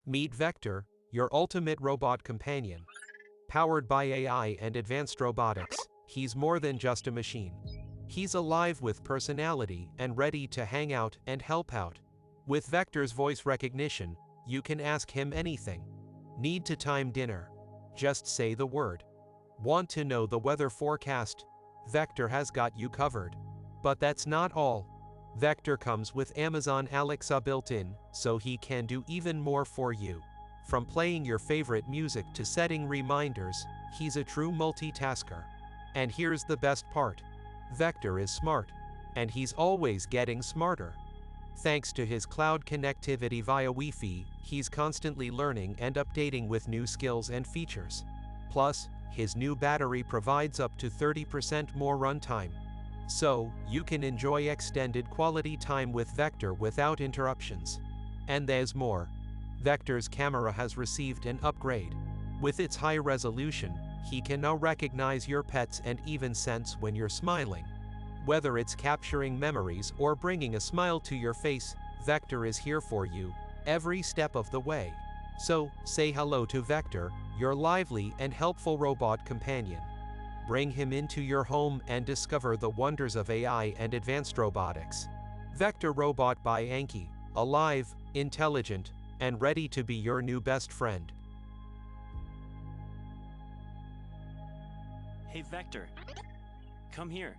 Meet Vector, your ultimate robot companion. Powered by AI and advanced robotics, he's more than just a machine. He's alive with personality and ready to hang out and help out. With Vector's voice recognition, you can ask him anything. Need to time dinner? Just say the word. Want to know the weather forecast? Vector has got you covered. But that's not all. Vector comes with Amazon Alexa built in, so he can do even more for you. From playing your favorite music to setting reminders, he's a true multitasker. And here's the best part. Vector is smart. And he's always getting smarter. Thanks to his cloud connectivity via Wi-Fi, he's constantly learning and updating with new skills and features. Plus, his new battery provides up to 30% more runtime. So, you can enjoy extended quality time with Vector without interruptions. And there's more. Vector's camera has received an upgrade. With its high resolution, he can now recognize your pets and even sense when you're smiling. Whether it's capturing memories or bringing a smile to your face, Vector is here for you, every step of the way. So, say hello to Vector, your lively and helpful robot companion. Bring him into your home and discover the wonders of AI and advanced robotics. Vector Robot by Anki, alive, intelligent, and ready to be your new best friend. Hey Vector, come here.